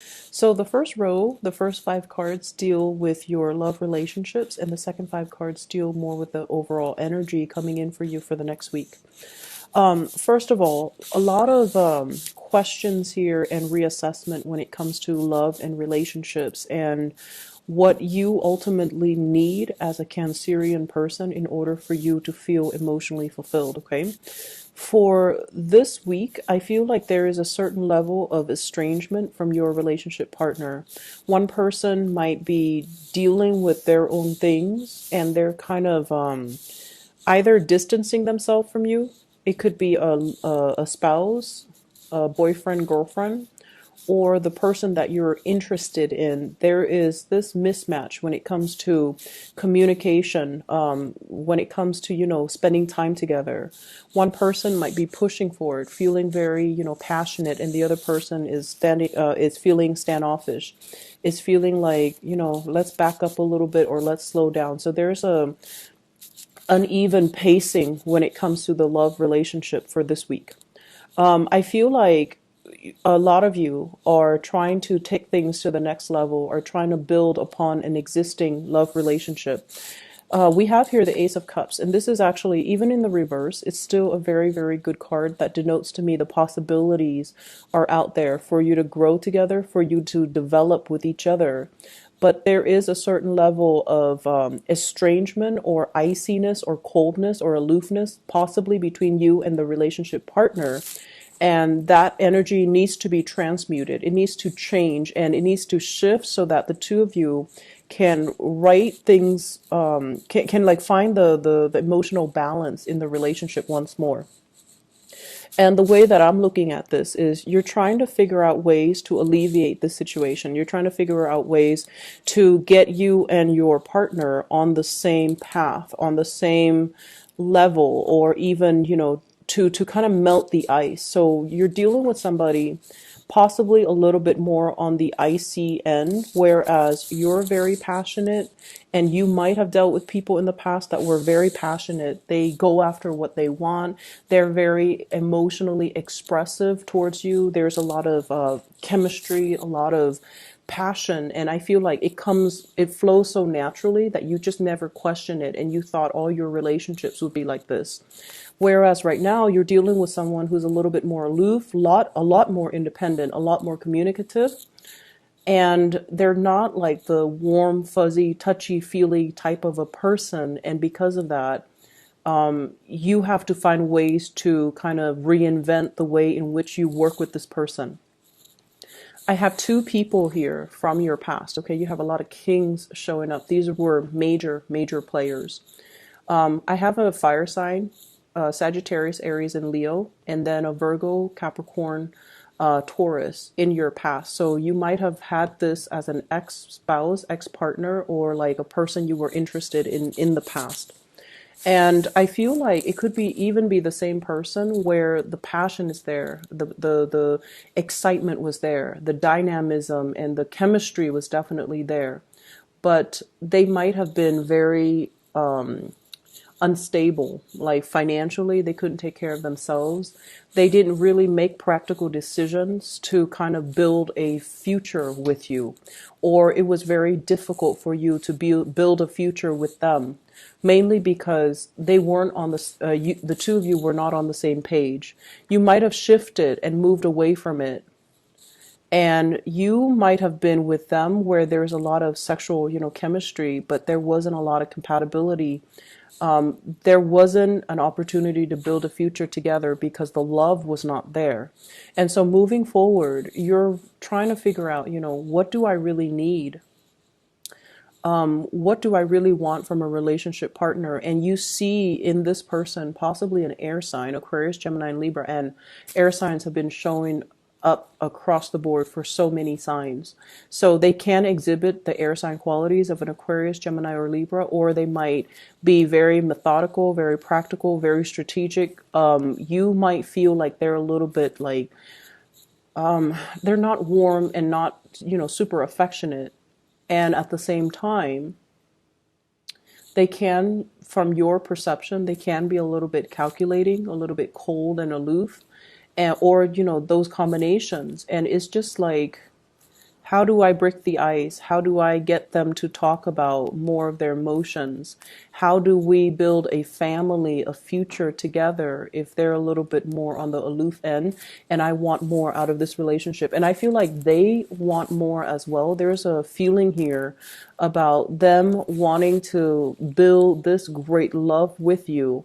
So the first row, the first five cards deal with your love relationships, and the second five cards deal more with the overall energy coming in for you for the next week. First of all, a lot of questions here and reassessment when it comes to love and relationships and what you ultimately need as a Cancerian person in order for you to feel emotionally fulfilled, okay? For this week, I feel like there is a certain level of estrangement from your relationship partner. One person might be dealing with their own things and they're kind of either distancing themselves from you. It could be a spouse, a boyfriend, girlfriend, or the person that you're interested in. There is this mismatch when it comes to communication, when it comes to, spending time together. One person might be pushing for it, feeling very, passionate, and the other person is feeling standoffish, is feeling like, let's back up a little bit or let's slow down. So there's a uneven pacing when it comes to the love relationship for this week. I feel like a lot of you are trying to take things to the next level or trying to build upon an existing love relationship. We have here the Ace of Cups, and this is actually, even in the reverse, it's still a very, very good card that denotes to me the possibilities are out there for you to grow together, for you to develop with each other. But there is a certain level of estrangement or iciness or coldness or aloofness, possibly between you and the relationship partner. And that energy needs to be transmuted. It needs to change and it needs to shift so that the two of you can write things, can like find the emotional balance in the relationship once more. And the way that I'm looking at this is you're trying to figure out ways to alleviate the situation. You're trying to figure out ways to get you and your partner on the same path, on the same level, or even, to kind of melt the ice. So you're dealing with somebody possibly a little bit more on the icy end, whereas you're very passionate and you might have dealt with people in the past that were very passionate. They go after what they want. They're very emotionally expressive towards you. There's a lot of chemistry, a lot of passion, and I feel like it flows so naturally that you just never question it and you thought all your relationships would be like this. Whereas right now you're dealing with someone who's a little bit more aloof, a lot more independent, a lot more communicative, and they're not like the warm, fuzzy, touchy feely type of a person. And because of that, you have to find ways to kind of reinvent the way in which you work with this person. I have two people here from your past. Okay, you have a lot of kings showing up. These were major, major players. I have a fire sign, Sagittarius, Aries, and Leo, and then a Virgo, Capricorn, Taurus in your past. So you might have had this as an ex-spouse, ex-partner, or like a person you were interested in the past. And I feel like it could be even be the same person where the passion is there, the excitement was there, the dynamism and the chemistry was definitely there. But they might have been very unstable, like financially they couldn't take care of themselves. They didn't really make practical decisions to kind of build a future with you, or it was very difficult for you to build a future with them, mainly because they weren't on the two of you were not on the same page. You might have shifted and moved away from it, and you might have been with them where there's a lot of sexual, chemistry, but there wasn't a lot of compatibility. There wasn't an opportunity to build a future together because the love was not there. And so moving forward, you're trying to figure out, what do I really need? What do I really want from a relationship partner? And you see in this person possibly an air sign, Aquarius, Gemini, and Libra, and air signs have been showing up across the board for so many signs. So they can exhibit the air sign qualities of an Aquarius, Gemini, or Libra, or they might be very methodical, very practical, very strategic. You might feel like they're a little bit like they're not warm and not, super affectionate. And at the same time, they can, from your perception, they can be a little bit calculating, a little bit cold and aloof, and, or, those combinations. And it's just like, How do I break the ice? How do I get them to talk about more of their emotions? How do we build a family, a future together if they're a little bit more on the aloof end and I want more out of this relationship? And I feel like they want more as well. There's a feeling here about them wanting to build this great love with you,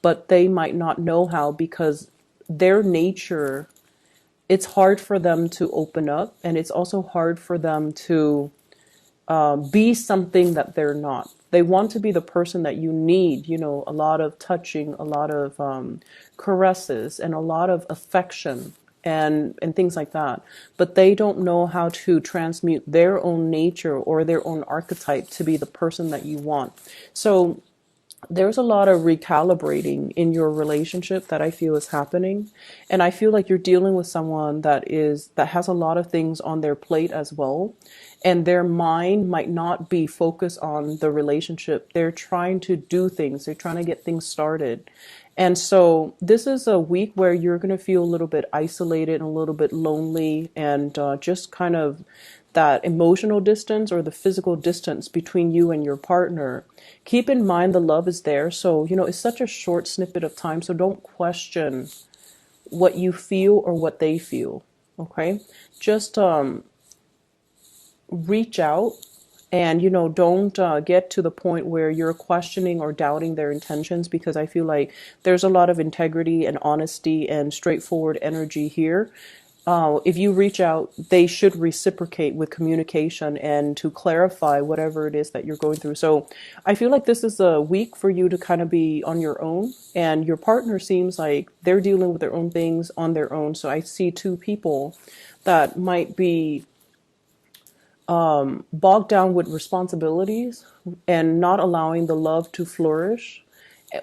but they might not know how because their nature, it's hard for them to open up, and it's also hard for them to be something that they're not. They want to be the person that you need, a lot of touching, a lot of caresses, and a lot of affection and things like that. But they don't know how to transmute their own nature or their own archetype to be the person that you want. So there's a lot of recalibrating in your relationship that I feel is happening. And I feel like you're dealing with someone that has a lot of things on their plate as well. And their mind might not be focused on the relationship. They're trying to do things. They're trying to get things started. And so this is a week where you're going to feel a little bit isolated and a little bit lonely and just kind of that emotional distance or the physical distance between you and your partner. Keep in mind the love is there. So, it's such a short snippet of time. So don't question what you feel or what they feel. Okay. Just reach out and, don't get to the point where you're questioning or doubting their intentions, because I feel like there's a lot of integrity and honesty and straightforward energy here. If you reach out, they should reciprocate with communication and to clarify whatever it is that you're going through. So I feel like this is a week for you to kind of be on your own, and your partner seems like they're dealing with their own things on their own. So I see two people that might be bogged down with responsibilities and not allowing the love to flourish,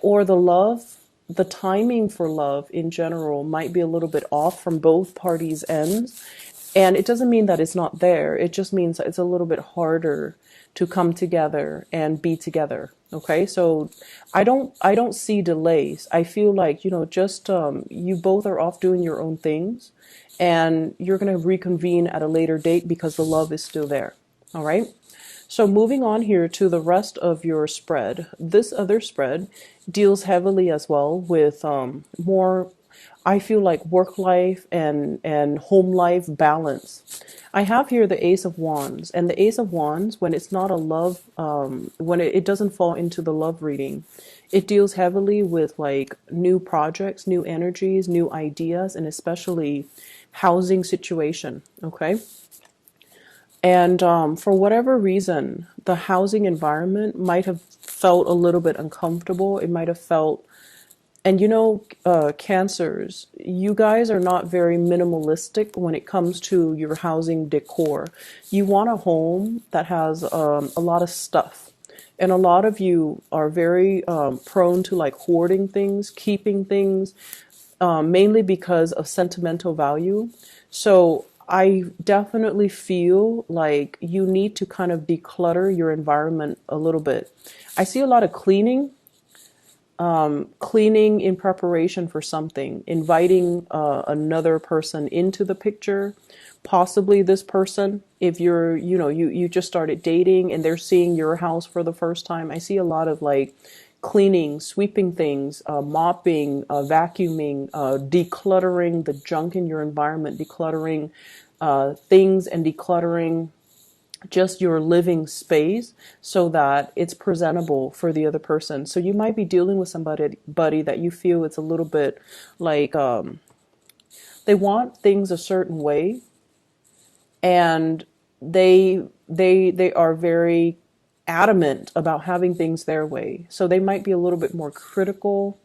or the timing for love in general might be a little bit off from both parties' ends. And it doesn't mean that it's not there. It just means that it's a little bit harder to come together and be together. Okay, so I don't see delays. I feel like, just you both are off doing your own things, and you're going to reconvene at a later date because the love is still there. All right. So moving on here to the rest of your spread. This other spread deals heavily as well with more, I feel like, work life and home life balance. I have here the Ace of Wands, and the Ace of Wands, when it's not a love, when it doesn't fall into the love reading, it deals heavily with like new projects, new energies, new ideas, and especially housing situation. Okay. And for whatever reason, the housing environment might have felt a little bit uncomfortable. It might have felt, and Cancers, you guys are not very minimalistic when it comes to your housing decor. You want a home that has a lot of stuff. And a lot of you are very prone to like hoarding things, keeping things, mainly because of sentimental value. So I definitely feel like you need to kind of declutter your environment a little bit. I see a lot of cleaning in preparation for something, inviting another person into the picture, possibly this person, if you just started dating and they're seeing your house for the first time. I see a lot of like cleaning, sweeping things, mopping, vacuuming, decluttering the junk in your environment, decluttering things, and decluttering just your living space so that it's presentable for the other person. So you might be dealing with somebody that you feel it's a little bit like they want things a certain way, and they are very adamant about having things their way. So they might be a little bit more critical.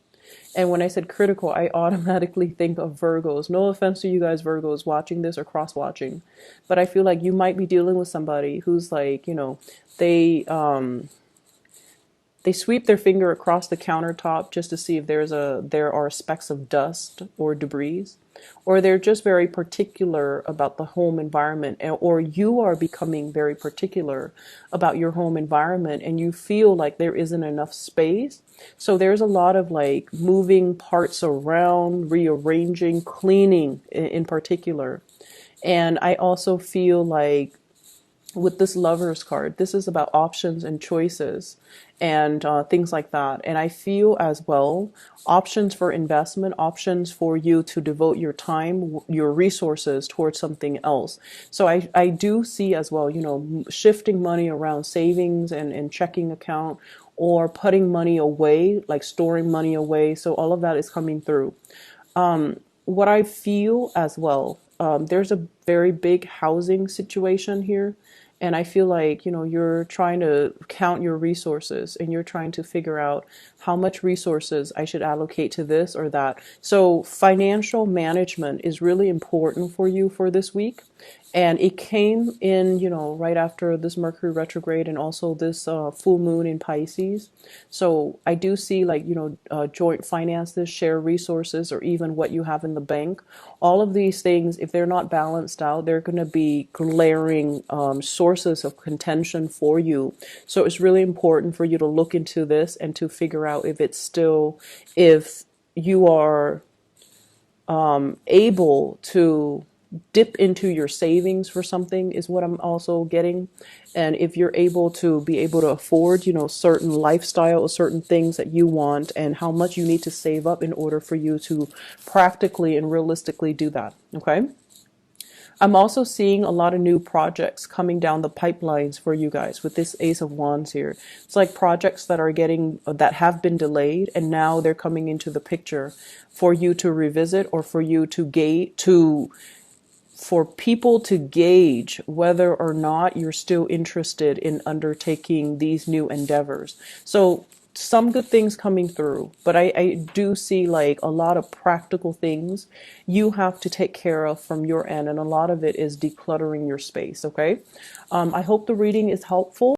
And when I said critical, I automatically think of Virgos. No offense to you guys, Virgos, watching this or cross watching, but I feel like you might be dealing with somebody who's like, they they sweep their finger across the countertop just to see if there are specks of dust or debris, or they're just very particular about the home environment, or you are becoming very particular about your home environment and you feel like there isn't enough space. So there's a lot of like moving parts around, rearranging, cleaning in particular. And I also feel like with this lovers card, this is about options and choices and things like that. And I feel as well options for investment, options for you to devote your time, your resources towards something else. So I do see as well, you know, shifting money around savings and checking account or putting money away, like storing money away. So all of that is coming through. What I feel as well, there's a very big housing situation here. And I feel like, you know, you're trying to count your resources and you're trying to figure out how much resources I should allocate to this or that. So financial management is really important for you for this week. And it came in, you know, right after this Mercury retrograde and also this full moon in Pisces. So I do see like, you know, joint finances, share resources, or even what you have in the bank. All of these things, if they're not balanced out, they're going to be glaring sources of contention for you. So it's really important for you to look into this and to figure out if it's still, if you are able to dip into your savings for something is what I'm also getting. And if you're able to be able to afford, you know, certain lifestyle or certain things that you want and how much you need to save up in order for you to practically and realistically do that. Okay. I'm also seeing a lot of new projects coming down the pipelines for you guys with this Ace of Wands here. It's like projects that are getting, that have been delayed and now they're coming into the picture for you to revisit or for you to for people to gauge whether or not you're still interested in undertaking these new endeavors. So some good things coming through, but I do see like a lot of practical things you have to take care of from your end, and a lot of it is decluttering your space. Okay. I hope the reading is helpful.